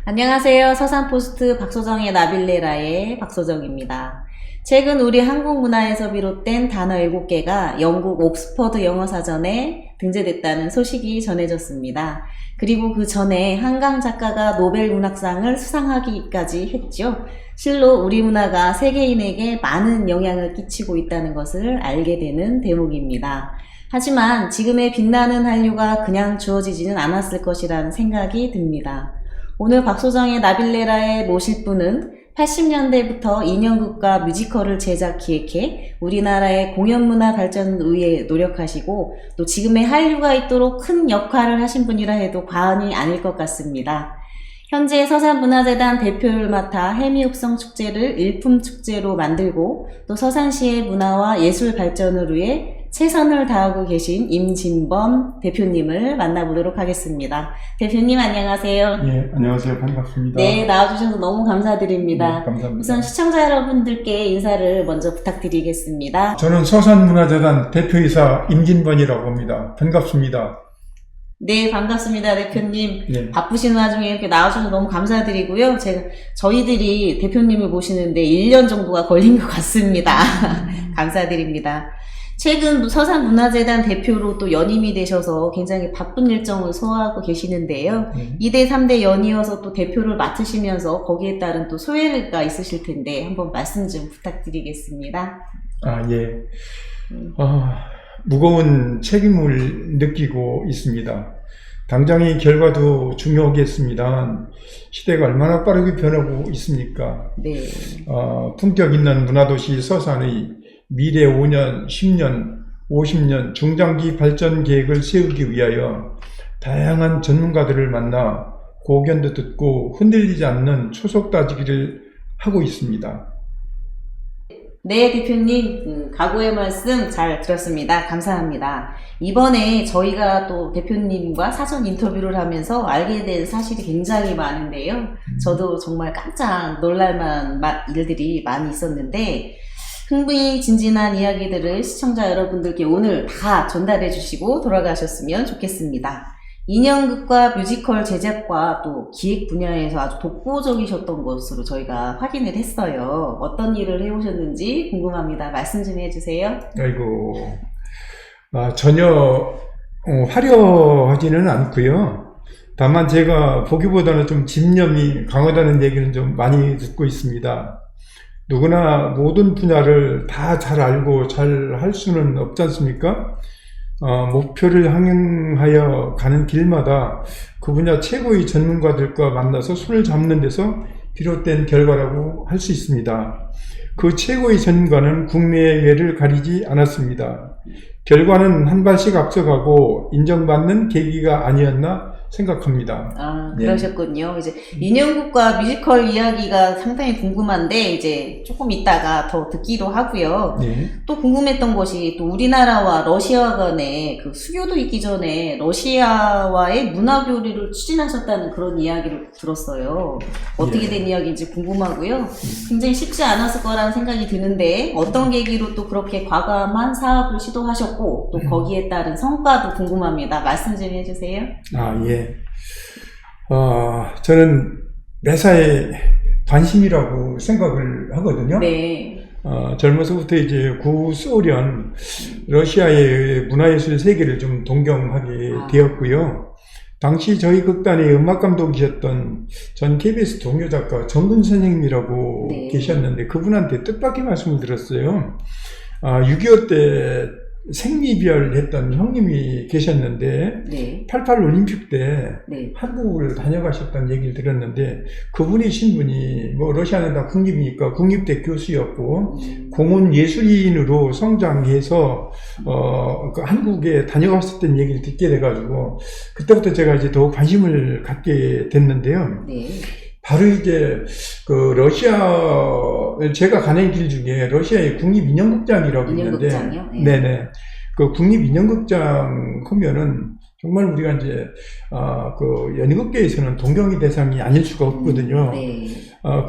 안녕하세요. 서산포스트 박소정의 나빌레라의 박소정입니다. 최근 우리 한국 문화에서 비롯된 단어 7개가 영국 옥스퍼드 영어사전에 등재됐다는 소식이 전해졌습니다. 그리고 그 전에 한강 작가가 노벨 문학상을 수상하기까지 했죠. 실로 우리 문화가 세계인에게 많은 영향을 끼치고 있다는 것을 알게 되는 대목입니다. 하지만 지금의 빛나는 한류가 그냥 주어지지는 않았을 것이라는 생각이 듭니다. 오늘 박소정의 나빌레라에 모실 분은 80년대부터 인형극과 뮤지컬을 제작 기획해 우리나라의 공연문화 발전을 위해 노력하시고 또 지금의 한류가 있도록 큰 역할을 하신 분이라 해도 과언이 아닐 것 같습니다. 현재 서산문화재단 대표를 맡아 해미육성 축제를 일품축제로 만들고 또 서산시의 문화와 예술 발전을 위해 최선을 다하고 계신 임진범 대표님을 만나보도록 하겠습니다. 대표님 안녕하세요. 예, 안녕하세요. 반갑습니다. 네, 나와주셔서 너무 감사드립니다. 네, 감사합니다. 우선 시청자 여러분들께 인사를 먼저 부탁드리겠습니다. 저는 서산문화재단 대표이사 임진범이라고 합니다. 반갑습니다. 네, 반갑습니다, 대표님. 예. 바쁘신 와중에 이렇게 나와주셔서 너무 감사드리고요. 저희들이 대표님을 모시는데 1년 정도가 걸린 것 같습니다. 감사드립니다. 최근 서산문화재단 대표로 또 연임이 되셔서 굉장히 바쁜 일정을 소화하고 계시는데요. 2대 3대 연이어서 또 대표를 맡으시면서 거기에 따른 또 소회가 있으실 텐데 한번 말씀 좀 부탁드리겠습니다. 예. 무거운 책임을 느끼고 있습니다. 당장의 결과도 중요하겠습니다. 시대가 얼마나 빠르게 변하고 있습니까? 네. 품격 있는 문화도시 서산의 미래 5년, 10년, 50년 중장기 발전 계획을 세우기 위하여 다양한 전문가들을 만나 고견도 듣고 흔들리지 않는 초속 따지기를 하고 있습니다. 네, 대표님, 각오의 말씀 잘 들었습니다. 감사합니다. 이번에 저희가 또 대표님과 사전 인터뷰를 하면서 알게 된 사실이 굉장히 많은데요. 저도 정말 깜짝 놀랄만한 일들이 많이 있었는데 흥미진진한 이야기들을 시청자 여러분들께 오늘 다 전달해 주시고 돌아가셨으면 좋겠습니다. 인형극과 뮤지컬 제작과 또 기획 분야에서 아주 독보적이셨던 것으로 저희가 확인을 했어요. 어떤 일을 해오셨는지 궁금합니다. 말씀 좀 해주세요. 아이고, 전혀 화려하지는 않고요. 다만 제가 보기보다는 좀 집념이 강하다는 얘기는 좀 많이 듣고 있습니다. 누구나 모든 분야를 다 잘 알고 잘 할 수는 없지 않습니까? 목표를 향하여 가는 길마다 그 분야 최고의 전문가들과 만나서 손을 잡는 데서 비롯된 결과라고 할 수 있습니다. 그 최고의 전문가는 국내의 예를 가리지 않았습니다. 결과는 한 발씩 앞서가고 인정받는 계기가 아니었나 생각합니다. 그러셨군요. 이제 인형극과 뮤지컬 이야기가 상당히 궁금한데 이제 조금 있다가 더 듣기도 하고요. 네. 또 궁금했던 것이 또 우리나라와 러시아 간에 그 수교도 있기 전에 러시아와의 문화 교류를 추진하셨다는 그런 이야기를 들었어요. 어떻게 된 이야기인지 궁금하고요. 굉장히 쉽지 않았을 거라는 생각이 드는데 어떤 계기로 또 그렇게 과감한 사업을 시도하셨고 또 거기에 따른 성과도 궁금합니다. 말씀 좀 해주세요. 예. 저는 매사에 관심이라고 생각을 하거든요. 네. 젊어서부터 이제 구소련 러시아의 문화예술 세계를 좀 동경하게 되었고요. 당시 저희 극단의 음악 감독이셨던 전 KBS 동료 작가 정근 선생님이라고 계셨는데 그분한테 뜻밖의 말씀을 들었어요. 6.25 때 생리별 했던 형님이 계셨는데 88 올림픽 때 한국을 다녀가셨다는 얘기를 들었는데 그분의 신분이 뭐 러시아는 다 국립이니까 국립대 교수였고 공원 예술인으로 성장해서 그 한국에 다녀갔었던 얘기를 듣게 돼가지고 그때부터 제가 이제 더 관심을 갖게 됐는데요. 바로 이제 그 제가 가는 길 중에 러시아의 국립인형극장이라고 있는데, 네네. 그 국립인형극장 하면은 정말 우리가 이제 그 연극계에서는 동경의 대상이 아닐 수가 없거든요.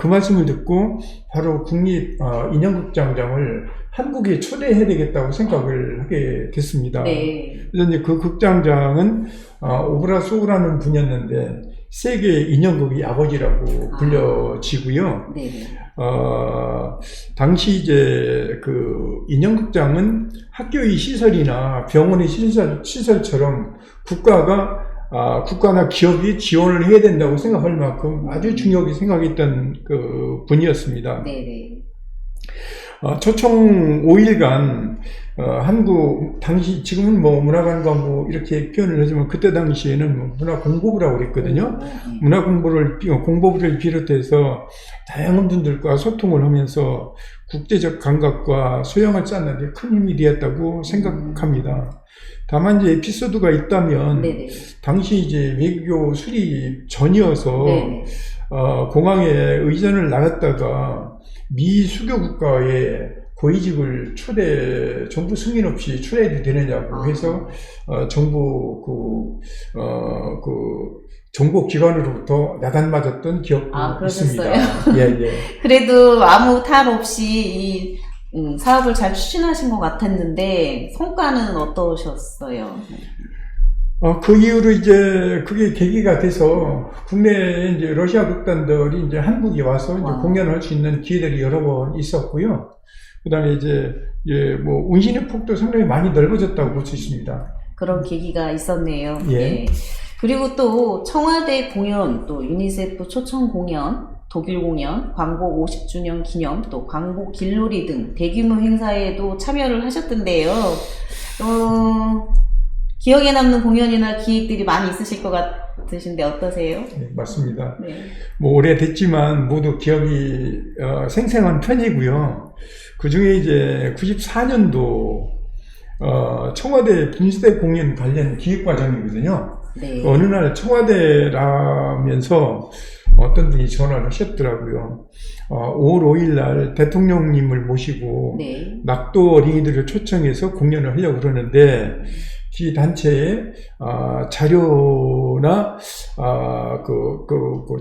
그 말씀을 듣고 바로 국립인형극장장을 한국에 초대해야 되겠다고 생각을 하게 됐습니다. 그래서 이제 그 극장장은 오브라 소우라는 분이었는데 세계 인형극의 아버지라고 불려지고요. 네. 당시 이제 그 인형극장은 학교의 시설이나 병원의 시설처럼 국가나 기업이 지원을 해야 된다고 생각할 만큼 아주 중요하게 생각했던 그 분이었습니다. 네네. 초청 5일간 한국 당시 지금은 뭐 문화관광부 이렇게 표현을 하지만 그때 당시에는 뭐 문화공보부라고 그랬거든요. 공보부를 비롯해서 다양한 분들과 소통을 하면서 국제적 감각과 소양을 쌓는 데 큰 힘이 되었다고 생각합니다. 다만 이제 에피소드가 있다면 네네. 당시 이제 외교 수립 전이어서 네네. 공항에 의전을 나갔다가 미 수교 국가에 고위직을 정부 승인 없이 초대해도 되느냐고 해서 정부 정보기관으로부터 야단맞았던 기억도 있습니다. 예. 그래도 아무 탈 없이 이 사업을 잘 추진하신 것 같았는데 성과는 어떠셨어요? 그 이후로 이제 그게 계기가 돼서 국내에 이제 러시아 극단들이 이제 한국에 와서 이제 공연할 수 있는 기회들이 여러 번 있었고요. 그 다음에 이제 뭐 운신의 폭도 상당히 많이 넓어졌다고 볼 수 있습니다. 그런 계기가 있었네요. 예. 네. 그리고 또 청와대 공연, 또 유니세프 초청 공연, 독일 공연, 광복 50주년 기념, 또 광복 길놀이 등 대규모 행사에도 참여를 하셨던데요. 기억에 남는 공연이나 기획들이 많이 있으실 것 같으신데 어떠세요? 네, 맞습니다. 네. 뭐 오래됐지만 모두 기억이 생생한 편이고요. 그 중에 이제 94년도 청와대 분수대 공연 관련 기획 과정이거든요. 네. 어느 날 청와대라면서 어떤 분이 전화를 하셨더라고요. 5월 5일 날 대통령님을 모시고 네. 낙도 어린이들을 초청해서 공연을 하려고 그러는데 기 단체에 자료나 그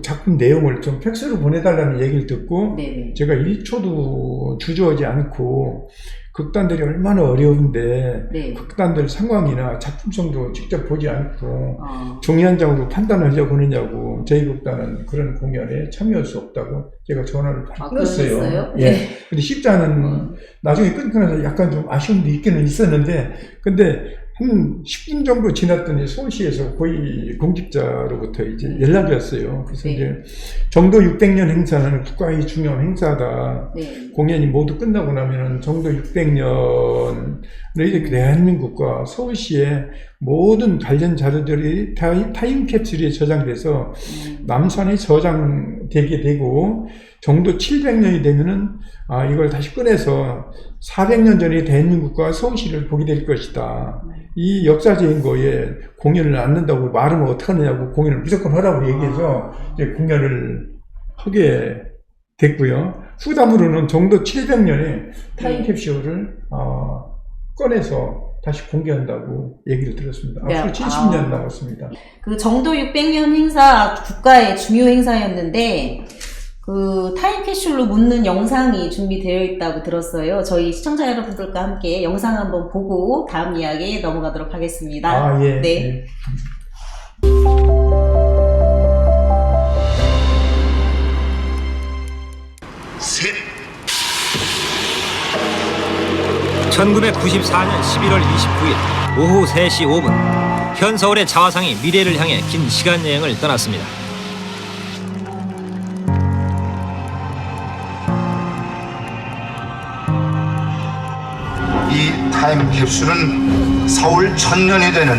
작품 내용을 좀 팩스로 보내달라는 얘기를 듣고 네. 제가 1초도 주저하지 않고 극단들이 얼마나 어려운데 네. 극단들 상황이나 작품성도 직접 보지 않고 종이한장으로 판단하려고 하느냐고 저희 극단은 그런 공연에 참여할 수 없다고 제가 전화를 끊었어요. 예. 네. 근데 쉽지 않은 나중에 끊고 나서 약간 좀 아쉬움도 있기는 있었는데 근데 한 10분 정도 지났더니 서울시에서 고위 공직자로부터 이제 연락이 왔어요. 그래서 네. 이제 정도 600년 행사는 국가의 중요한 행사다. 네. 공연이 모두 끝나고 나면 정도 600년을 이렇게 대한민국과 서울시의 모든 관련 자료들이 타임캡슐에 저장돼서 남산에 저장되게 되고 정도 700년이 되면은 이걸 다시 꺼내서 400년 전에 대한민국과 서울시를 보게 될 것이다. 이 역사적인 거에 공연을 안 한다고 말하면 어떡하느냐고 공연을 무조건 하라고 얘기해서 이제 공연을 하게 됐고요. 후담으로는 정도 700년에 타임캡슐을 꺼내서 다시 공개한다고 얘기를 들었습니다. 앞으로 70년 남았습니다. 그 정도 600년 행사 국가의 중요 행사였는데 그 타임캡슐로 묻는 영상이 준비되어 있다고 들었어요. 저희 시청자 여러분들과 함께 영상 한번 보고 다음 이야기에 넘어가도록 하겠습니다. 예. 네. 예. 셋. 1994년 11월 29일 오후 3시 5분 현 서울의 자화상이 미래를 향해 긴 시간 여행을 떠났습니다. 이 타임캡슐은 서울 천년이 되는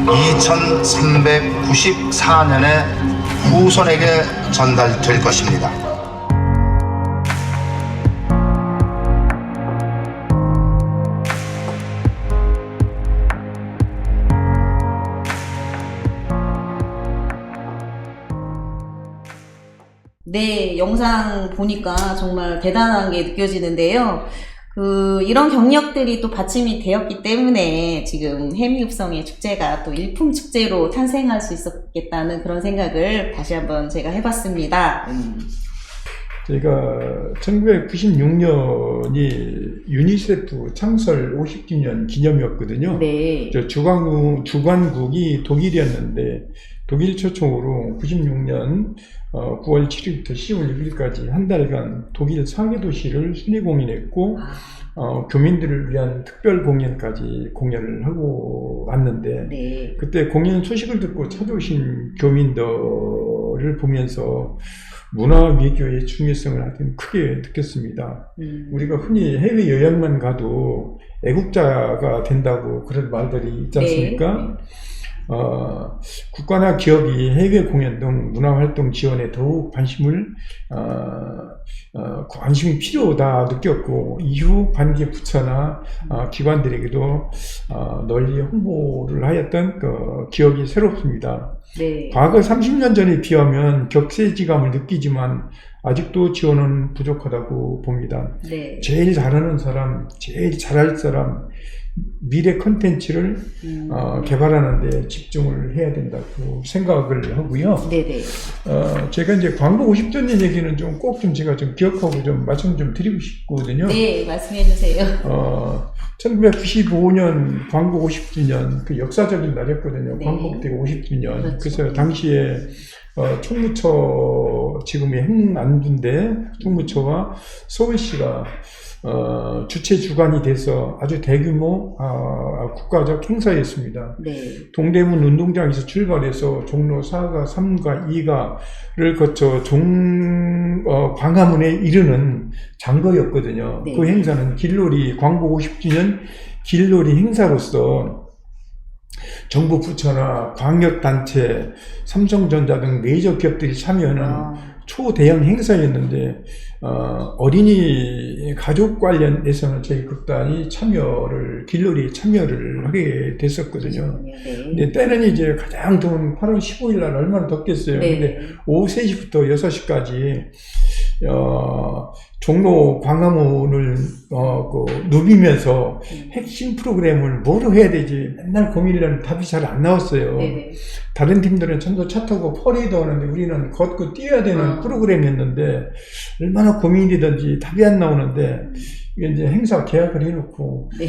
2394년에 후손에게 전달될 것입니다. 네, 영상 보니까 정말 대단한 게 느껴지는데요. 이런 경력들이 또 받침이 되었기 때문에 지금 해미읍성의 축제가 또 일품축제로 탄생할 수 있었겠다는 그런 생각을 다시 한번 제가 해봤습니다. 저희가 1996년이 유니세프 창설 50주년 기념이었거든요. 네. 주관국이 독일이었는데 독일 초청으로 96년 9월 7일부터 10월 6일까지 한 달간 독일 4개 도시를 순회 공연했고 교민들을 위한 특별 공연까지 공연을 하고 왔는데 네. 그때 공연 소식을 듣고 찾아오신 교민들을 보면서 문화 외교의 중요성을 아주 크게 느꼈습니다. 우리가 흔히 해외 여행만 가도 애국자가 된다고 그런 말들이 있지 않습니까? 네. 국가나 기업이 해외 공연 등 문화활동 지원에 더욱 관심이 필요하다 느꼈고 이후 관계 부처나 기관들에게도 널리 홍보를 하였던 기억이 새롭습니다. 네. 과거 30년 전에 비하면 격세지감을 느끼지만 아직도 지원은 부족하다고 봅니다. 네. 제일 잘하는 사람, 제일 잘할 사람, 미래 컨텐츠를 개발하는 데 집중을 해야 된다고 생각을 하고요. 네네. 제가 이제 광고 50주년 얘기는 꼭 제가 기억하고 말씀 좀 드리고 싶거든요. 네, 말씀해 주세요. 1995년 광고 50주년 그 역사적인 날이었거든요. 네. 광복대 50주년. 그렇죠. 그래서 당시에 총무처 지금의 행안부인데 총무처와 서울시가 주최 주관이 돼서 아주 대규모 국가적 행사였습니다. 네. 동대문 운동장에서 출발해서 종로 4가, 3가, 2가를 거쳐 광화문에 이르는 장거였거든요. 네. 그 행사는 길놀이 광복 50주년 길놀이 행사로서 정부 부처나 광역단체, 삼성전자 등 메이저 기업들이 참여하는 초대형 행사였는데 어린이 가족 관련해서는 저희 극단이 길놀이에 참여를 하게 됐었거든요. 네. 근데 때는 이제 가장 더운 8월 15일 날 얼마나 덥겠어요. 네. 근데 오후 3시부터 6시까지 종로 광화문을 누비면서 핵심 프로그램을 뭐로 해야 되지 맨날 고민을 하는 답이 잘 안 나왔어요. 네네. 다른 팀들은 전부 차 타고 퍼레이드 하는데 우리는 걷고 뛰어야 되는 프로그램이었는데 얼마나 고민이 되든지 답이 안 나오는데 이게 이제 행사 계약을 해놓고 네.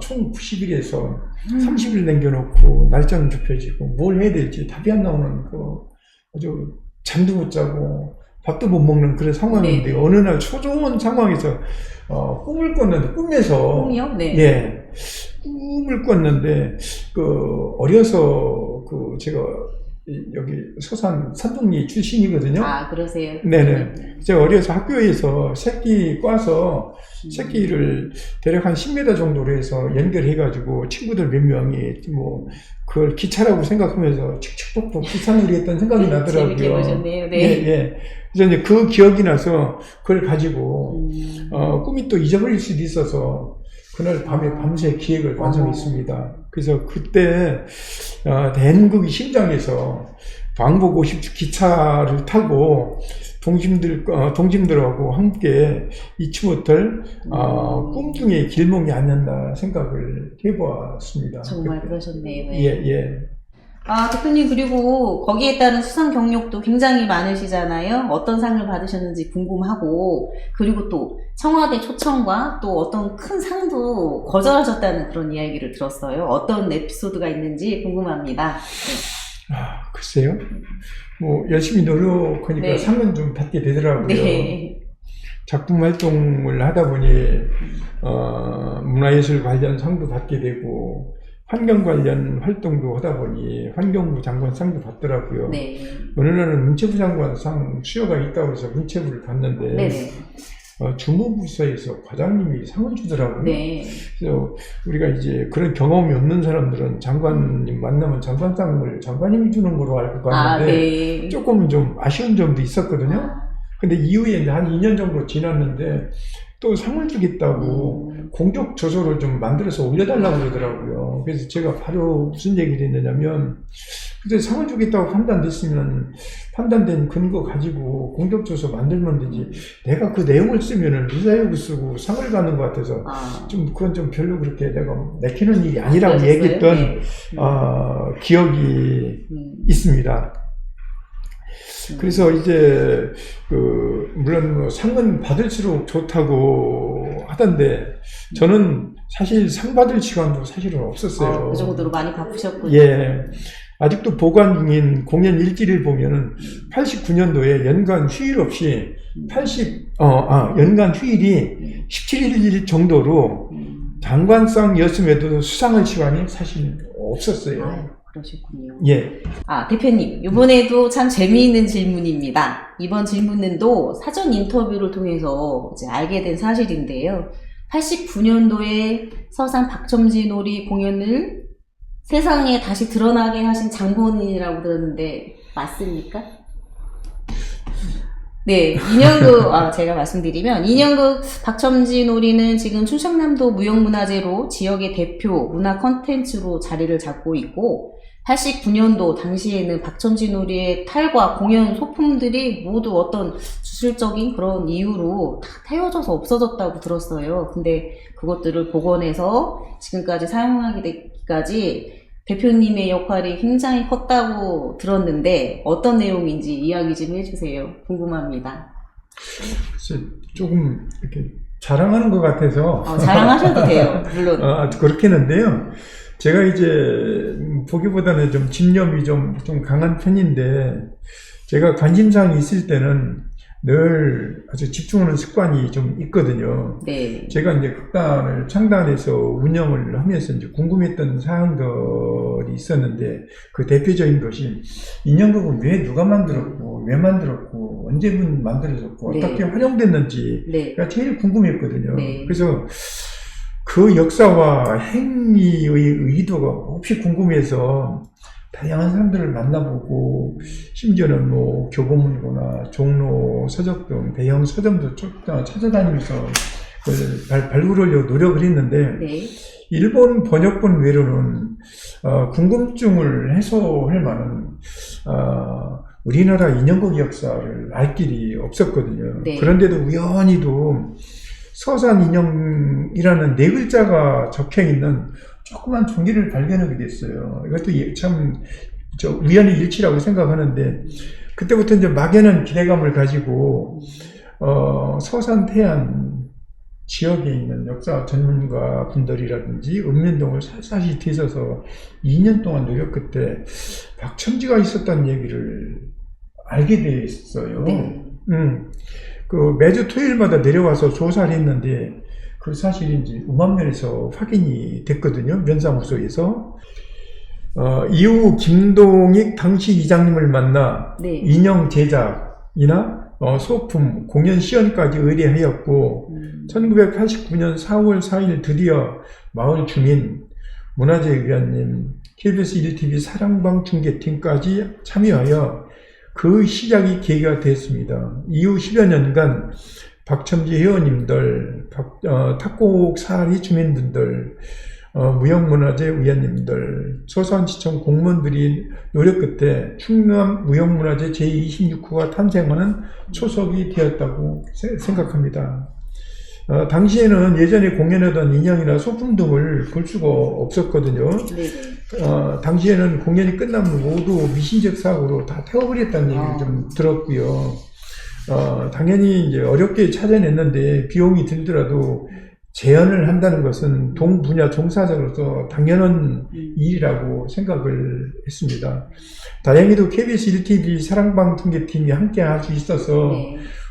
총 90일에서 30일 남겨놓고 날짜는 좁혀지고 뭘 해야 될지 답이 안 나오는 아주 잠도 못 자고 밥도 못 먹는 그런 상황인데 네. 어느 날 초조한 상황에서 꿈을 꿨는데 꿈에서 꿈이요? 네. 예, 꿈을 꿨는데 어려서 제가 여기 서산 산둥리 출신이거든요. 아, 그러세요? 네네. 제가 어려서 학교에서 새끼 꽈서 새끼를 대략 한 10m 정도로 해서 연결해가지고 친구들 몇 명이 그걸 기차라고 생각하면서 칙칙폭폭 기차놀이 했던 생각이 나더라고요. 재밌게 보셨네요. 네. 예, 예. 그래서 이제 그 기억이 나서 그걸 가지고 꿈이 또 잊어버릴 수도 있어서 그날 밤에 밤새 기획을 완성했습니다. 그래서 그때 대한민국이 심장에서 광복 50주 기차를 타고 동심들하고 함께 잊지 못할 꿈중의 길몽이 아니었나 생각을 해보았습니다. 정말 그때. 그러셨네요. 예, 예. 대표님, 그리고 거기에 따른 수상 경력도 굉장히 많으시잖아요. 어떤 상을 받으셨는지 궁금하고, 그리고 또 청와대 초청과 또 어떤 큰 상도 거절하셨다는 그런 이야기를 들었어요. 어떤 에피소드가 있는지 궁금합니다. 네. 글쎄요. 열심히 노력하니까 네. 상은 좀 받게 되더라고요. 네. 작품 활동을 하다 보니 문화예술 관련 상도 받게 되고 환경 관련 활동도 하다 보니 환경부 장관상도 받더라고요. 네. 어느 날은 문체부 장관상 수여가 있다고 해서 문체부를 갔는데 네네. 주무부서에서 과장님이 상을 주더라고요. 네. 그래서 우리가 이제 그런 경험이 없는 사람들은 장관님 만나면 장관상을 장관님이 주는 걸로 알고 갔는데 네. 조금 좀 아쉬운 점도 있었거든요. 근데 이후에 이제 한 2년 정도 지났는데 또 상을 주겠다고 공적 조서를 좀 만들어서 올려달라고 그러더라고요. 그래서 제가 바로 무슨 얘기를 했느냐면 그때 상을 주겠다고 판단된 근거 가지고 공적 조서 만들면 되지 내가 그 내용을 쓰면은 미사역을 쓰고 상을 받는 것 같아서 그건 좀 별로 그렇게 내가 내키는 일이 아니라고 얘기했던 네. 기억이 있습니다. 그래서 이제 물론 뭐 상은 받을수록 좋다고 하던데 저는 사실 상 받을 시간도 사실은 없었어요. 그 정도로 많이 바쁘셨군요. 예. 아직도 보관 중인 공연 일지를 보면은 89년도에 연간 휴일 없이 연간 휴일이 17일 정도로 장관상이었음에도 수상할 시간이 사실 없었어요. 그러셨군요. 예. 대표님, 이번에도 참 재미있는 질문입니다. 이번 질문도 사전 인터뷰를 통해서 이제 알게 된 사실인데요. 89년도에 서산 박첨지 놀이 공연을 세상에 다시 드러나게 하신 장본인이라고 들었는데 맞습니까? 네, 인형극 제가 말씀드리면 인형극 박첨지 놀이는 지금 충청남도 무형문화재로 지역의 대표 문화 콘텐츠로 자리를 잡고 있고 89년도 당시에는 박첨지 놀이의 탈과 공연 소품들이 모두 어떤 주술적인 그런 이유로 다 태워져서 없어졌다고 들었어요. 근데 그것들을 복원해서 지금까지 사용하게 되기까지 대표님의 역할이 굉장히 컸다고 들었는데 어떤 내용인지 이야기 좀 해주세요. 궁금합니다. 조금 이렇게 자랑하는 것 같아서 자랑하셔도 돼요. 물론. 그렇겠는데요. 제가 이제 보기보다는 좀 집념이 좀 강한 편인데 제가 관심사항이 있을 때는 늘 아주 집중하는 습관이 좀 있거든요. 네. 제가 이제 극단을 창단해서 운영을 하면서 이제 궁금했던 사항들이 있었는데 그 대표적인 것이 인형극은 왜 누가 만들었고 왜 만들었고 언제부터 만들어졌고 네. 어떻게 활용됐는지가 네. 제일 궁금했거든요. 네. 그래서 그 역사와 행위의 의도가 몹시 궁금해서 다양한 사람들을 만나보고 심지어는 뭐 교보문고나 종로, 서적 등 대형 서점도 찾아다니면서 발굴하려고 노력을 했는데 네. 일본 번역본 외로는 궁금증을 해소할 만한 우리나라 인형극 역사를 알 길이 없었거든요. 네. 그런데도 우연히도 서산 인형이라는 네 글자가 적혀있는 조그만 종이를 발견하게 됐어요. 이것도 참 우연의 일치라고 생각하는데 그때부터 이제 막연한 기대감을 가지고 서산 태안 지역에 있는 역사 전문가 분들이라든지 읍면동을 샅샅이 뒤져서 2년 동안 노력 끝에 박첨지가 있었다는 얘기를 알게 됐어요. 네. 매주 토요일마다 내려와서 조사를 했는데 그 사실인지 음암면에서 확인이 됐거든요. 면사무소에서. 이후 김동익 당시 이장님을 만나 네. 인형 제작이나 소품, 공연 시연까지 의뢰하였고 1989년 4월 4일 드디어 마을 주민, 문화재위원님, KBS 1TV 사랑방 중계팀까지 참여하여 그 시작이 계기가 됐습니다. 이후 10여 년간 박첨지 회원님들, 탁곡사리 주민분들, 무형문화재 위원님들, 서산시청 공무원들이 노력 끝에 충남 무형문화재 제26호가 탄생하는 초석이 되었다고 생각합니다. 당시에는 예전에 공연하던 인형이나 소품 등을 볼 수가 없었거든요. 당시에는 공연이 끝나면 모두 미신적 사고로 다 태워버렸다는 얘기를 좀 들었고요. 당연히 이제 어렵게 찾아냈는데 비용이 들더라도 재현을 한다는 것은 동분야 종사자로서 당연한 일이라고 생각을 했습니다. 다행히도 KBS 1TV 사랑방 중계팀이 함께 할 수 있어서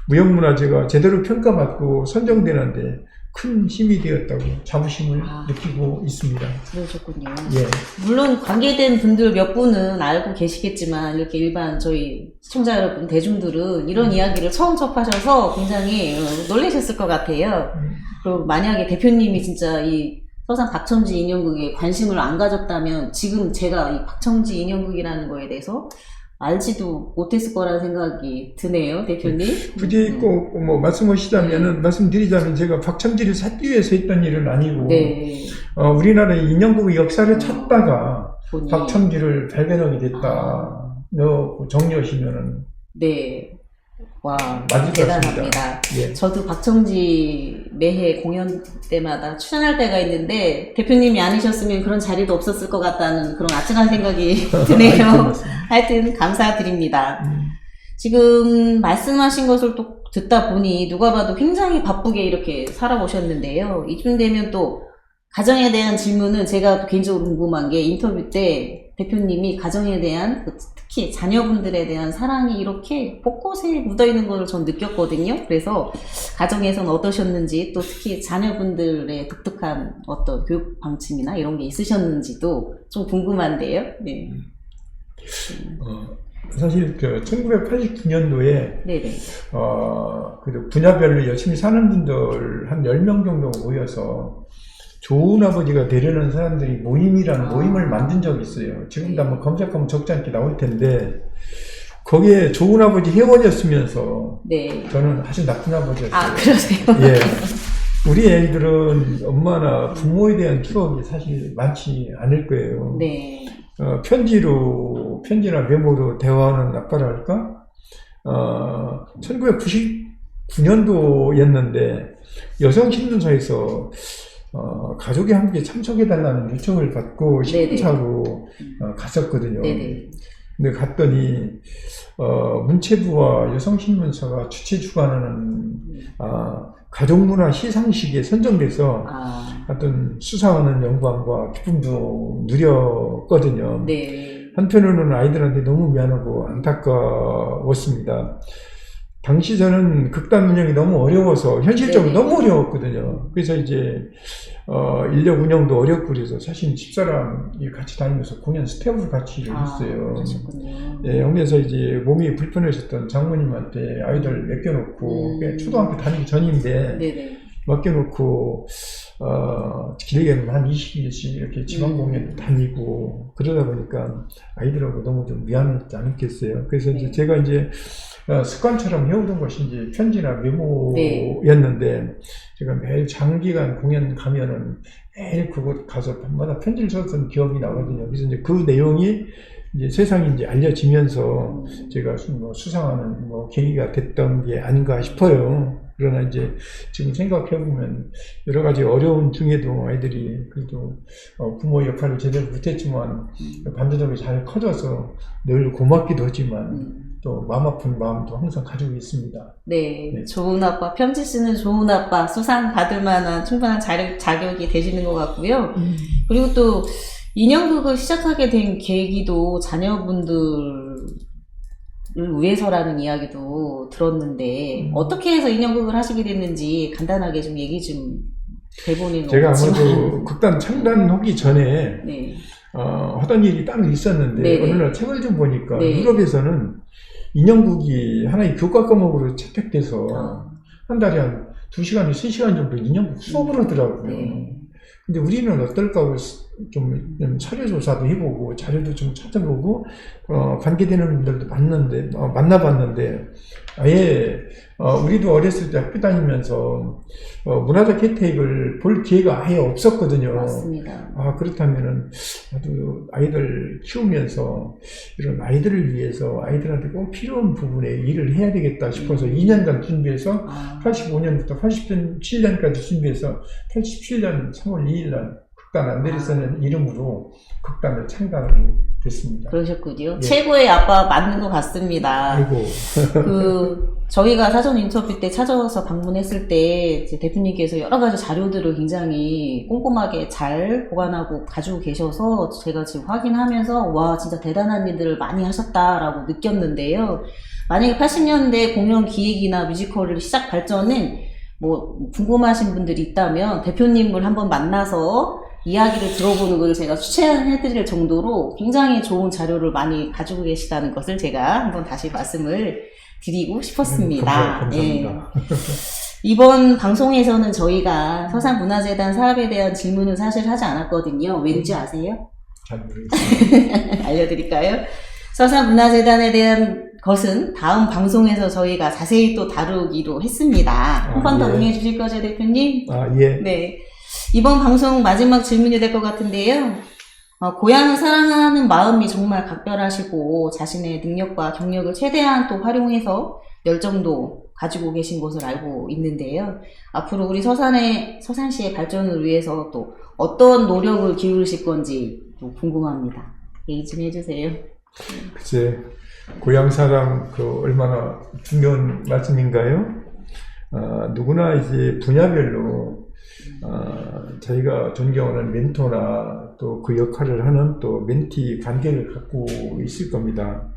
무형문화재가 제대로 평가받고 선정되는데 큰 힘이 되었다고 자부심을 느끼고 있습니다. 그러셨군요. 예. 물론 관계된 분들 몇 분은 알고 계시겠지만 이렇게 일반 저희 시청자 여러분 대중들은 이런 이야기를 처음 접하셔서 굉장히 놀라셨을 것 같아요. 그리고 만약에 대표님이 진짜 이 서산 박첨지 인형극에 관심을 안 가졌다면 지금 제가 이 박첨지 인형극이라는 거에 대해서 알지도 못했을 거라는 생각이 드네요, 대표님. 굳이 꼭 말씀드리자면 제가 박첨지를 찾기 위해서 했던 일은 아니고 우리나라의 인형극의 역사를 찾다가 박첨지를 발견하게 됐다. 정리하시면은 와, 맞을 대단합니다. 예. 저도 박첨지 매해 공연 때마다 출연할 때가 있는데 대표님이 아니셨으면 그런 자리도 없었을 것 같다는 그런 아찔한 생각이 드네요. 하여튼 감사드립니다. 지금 말씀하신 것을 또 듣다 보니 누가 봐도 굉장히 바쁘게 이렇게 살아오셨는데요. 이쯤 되면 또 가정에 대한 질문은 제가 또 개인적으로 궁금한 게 인터뷰 때 대표님이 가정에 대한 특히 자녀분들에 대한 사랑이 이렇게 곳곳에 묻어있는 것을 전 느꼈거든요. 그래서 가정에서는 어떠셨는지 또 특히 자녀분들의 독특한 어떤 교육 방침이나 이런 게 있으셨는지도 좀 궁금한데요. 네. 사실 1989년도에 네네. 그 분야별로 열심히 사는 분들 한 10명 정도 모여서 좋은 아버지가 되려는 사람들이 모임이라는 모임을 만든 적이 있어요. 지금도 한번 검색하면 적지 않게 나올 텐데 거기에 좋은 아버지 회원이었으면서 네. 저는 아주 나쁜 아버지였어요. 아, 그러세요? 예. 우리 애들은 엄마나 부모에 대한 추억이 사실 많지 않을 거예요. 네. 편지나 메모로 대화하는 아빠랄까? 1999년도였는데 여성신문사에서 가족이 함께 참석해달라는 요청을 받고 신문사로 갔었거든요. 네네. 근데 갔더니 문체부와 여성신문사가 주최 주관하는 가족문화 시상식에 선정돼서 어떤 수상하는 영광과 기쁨도 누렸거든요. 네. 한편으로는 아이들한테 너무 미안하고 안타까웠습니다. 당시 저는 극단 운영이 너무 어려워서 현실적으로 네네. 너무 어려웠거든요. 그래서 이제 인력 운영도 어렵고 그래서 사실 집사람이 같이 다니면서 공연 스텝으로 같이 일을 했어요. 그러셨군요. 예, 여기서 이제 몸이 불편하셨던 장모님한테 아이들 맡겨놓고 초등학교 다니기 전인데 네네. 맡겨놓고 길게는 한 20일씩 이렇게 지방 공연 다니고 그러다 보니까 아이들하고 너무 좀 미안하지 않겠어요. 그래서 이제 제가 이제 습관처럼 해오던 것이 이제 편지나 메모였는데 제가 매일 장기간 공연 가면은 매일 그곳 가서 밤마다 편지를 썼던 기억이 나거든요. 그래서 이제 그 내용이 이제 세상에 이제 알려지면서 제가 수상하는 계기가 됐던 게 아닌가 싶어요. 그러나 이제 지금 생각해보면 여러 가지 어려운 중에도 아이들이 그래도 부모 역할을 제대로 못했지만 반듯하게 잘 커져서 늘 고맙기도 하지만 또 마음 아픈 마음도 항상 가지고 있습니다. 네, 네. 좋은 아빠, 편지 쓰는 좋은 아빠, 수상 받을 만한 충분한 자격이 되시는 것 같고요. 그리고 또 인형극을 시작하게 된 계기도 자녀분들을 위해서라는 이야기도 들었는데 어떻게 해서 인형극을 하시게 됐는지 간단하게 좀 얘기 좀 대본이 제가 없지만. 아무래도 극단 창단하기 전에 네. 하던 일이 따로 있었는데 네네. 어느 날 책을 좀 보니까 네. 유럽에서는 인형극이 하나의 교과 과목으로 채택돼서 한 달에 한 2시간, 3시간 정도 인형극 수업을 하더라고요. 네. 근데 우리는 어떨까 하고 좀 서류 조사도 해보고 자료도 좀 찾아보고 관계되는 분들도 만나봤는데 아예 우리도 어렸을 때 학교 다니면서 문화적 혜택을 볼 기회가 아예 없었거든요. 맞습니다. 그렇다면은 나도 아이들 키우면서 이런 아이들을 위해서 아이들한테 꼭 필요한 부분에 일을 해야 되겠다 싶어서 2년간 준비해서 85년부터 87년까지 준비해서 87년 3월 2일날 극단 안데르센의 이름으로 극단을 창단하게 됐습니다. 그러셨군요. 예. 최고의 아빠 맞는 것 같습니다. 아이고. 저희가 사전 인터뷰 때 찾아와서 방문했을 때 이제 대표님께서 여러 가지 자료들을 굉장히 꼼꼼하게 잘 보관하고 가지고 계셔서 제가 지금 확인하면서 와, 진짜 대단한 일들을 많이 하셨다라고 느꼈는데요. 만약에 80년대 공연 기획이나 뮤지컬을 시작 발전은 궁금하신 분들이 있다면 대표님을 한번 만나서 이야기를 들어보는 것을 제가 추천해드릴 정도로 굉장히 좋은 자료를 많이 가지고 계시다는 것을 제가 한번 다시 말씀을 드리고 싶었습니다. 감사합니다. 예. 이번 방송에서는 저희가 서산문화재단 사업에 대한 질문을 사실 하지 않았거든요. 왠지 아세요? 잘 모르겠습니다. 알려드릴까요? 서산문화재단에 대한 것은 다음 방송에서 저희가 자세히 또 다루기로 했습니다. 한 번 더 예. 응해 주실 거죠, 대표님? 예. 네. 이번 방송 마지막 질문이 될 것 같은데요. 고향을 사랑하는 마음이 정말 각별하시고 자신의 능력과 경력을 최대한 또 활용해서 열정도 가지고 계신 것을 알고 있는데요. 앞으로 우리 서산시의 발전을 위해서 또 어떤 노력을 기울이실 건지 또 궁금합니다. 얘기 좀 해주세요. 글쎄, 고향 사랑 얼마나 중요한 말씀인가요? 누구나 이제 분야별로 자기가 존경하는 멘토나 또 그 역할을 하는 또 멘티 관계를 갖고 있을 겁니다.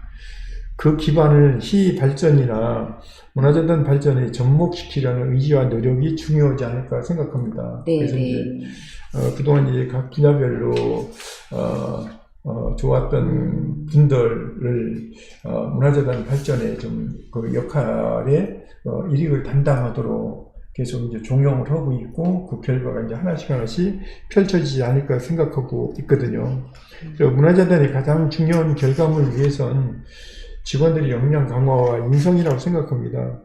그 기반을 시 발전이나 문화재단 발전에 접목시키려는 의지와 노력이 중요하지 않을까 생각합니다. 네, 그래서 네. 이제 그동안 이제 각 분야별로 좋았던 분들을 문화재단 발전에 좀 그 역할에 일익을 담당하도록 계속 이제 종용을 하고 있고 그 결과가 이제 하나씩 펼쳐지지 않을까 생각하고 있거든요. 그래서 문화재단의 가장 중요한 결과물을 위해선 직원들의 역량 강화와 인성이라고 생각합니다.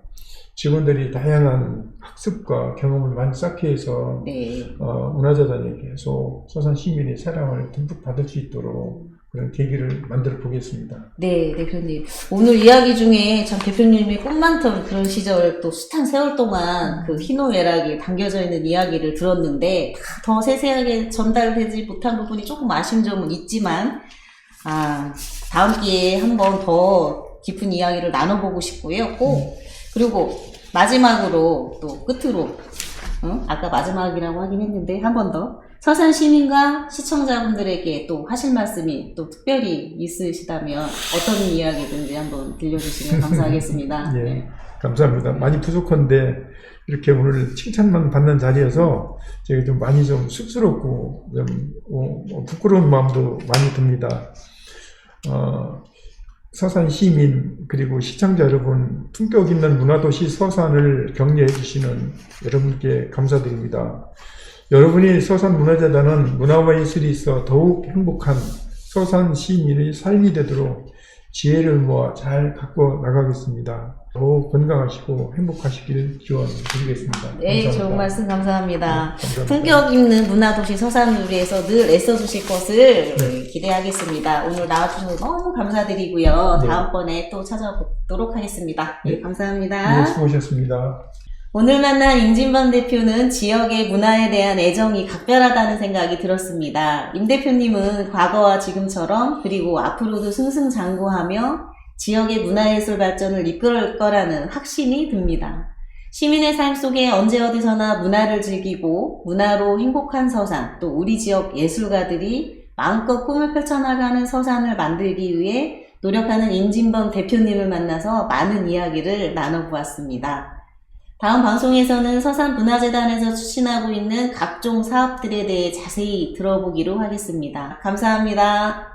직원들이 다양한 학습과 경험을 많이 쌓기 위해서 네. 문화재단이 계속 서산 시민의 사랑을 듬뿍 받을 수 있도록 그런 계기를 만들어 보겠습니다. 네, 대표님. 오늘 이야기 중에 참 대표님이 꿈 많던 그런 시절 또 숱한 세월 동안 그 희노애락이 담겨져 있는 이야기를 들었는데 더 세세하게 전달되지 못한 부분이 조금 아쉬운 점은 있지만 다음 기회에 한번 더 깊은 이야기를 나눠보고 싶고요. 꼭 그리고 마지막으로 또 끝으로 아까 마지막이라고 하긴 했는데 한 번 더 서산 시민과 시청자분들에게 또 하실 말씀이 또 특별히 있으시다면 어떤 이야기든지 한번 들려주시면 감사하겠습니다. 예, 네. 감사합니다. 많이 부족한데 이렇게 오늘 칭찬만 받는 자리여서 제가 좀 많이 좀 쑥스럽고 좀 부끄러운 마음도 많이 듭니다. 서산 시민 그리고 시청자 여러분, 품격 있는 문화도시 서산을 격려해 주시는 여러분께 감사드립니다. 여러분이 서산 문화재단은 문화와 예술이 있어 더욱 행복한 서산 시민의 삶이 되도록 지혜를 모아 잘 갖고 나가겠습니다. 더욱 건강하시고 행복하시길 기원드리겠습니다. 네, 감사합니다. 좋은 말씀 감사합니다. 네, 감사합니다. 품격 있는 문화도시 서산을 위해서 늘 애써주실 것을 네. 기대하겠습니다. 오늘 나와주셔서 너무 감사드리고요. 네. 다음번에 또 찾아뵙도록 하겠습니다. 네, 네. 감사합니다. 네, 수고하셨습니다. 오늘 만난 임진범 대표는 지역의 문화에 대한 애정이 각별하다는 생각이 들었습니다. 임 대표님은 과거와 지금처럼 그리고 앞으로도 승승장구하며 지역의 문화예술 발전을 이끌 거라는 확신이 듭니다. 시민의 삶 속에 언제 어디서나 문화를 즐기고 문화로 행복한 서산, 또 우리 지역 예술가들이 마음껏 꿈을 펼쳐나가는 서산을 만들기 위해 노력하는 임진범 대표님을 만나서 많은 이야기를 나눠보았습니다. 다음 방송에서는 서산문화재단에서 추진하고 있는 각종 사업들에 대해 자세히 들어보기로 하겠습니다. 감사합니다.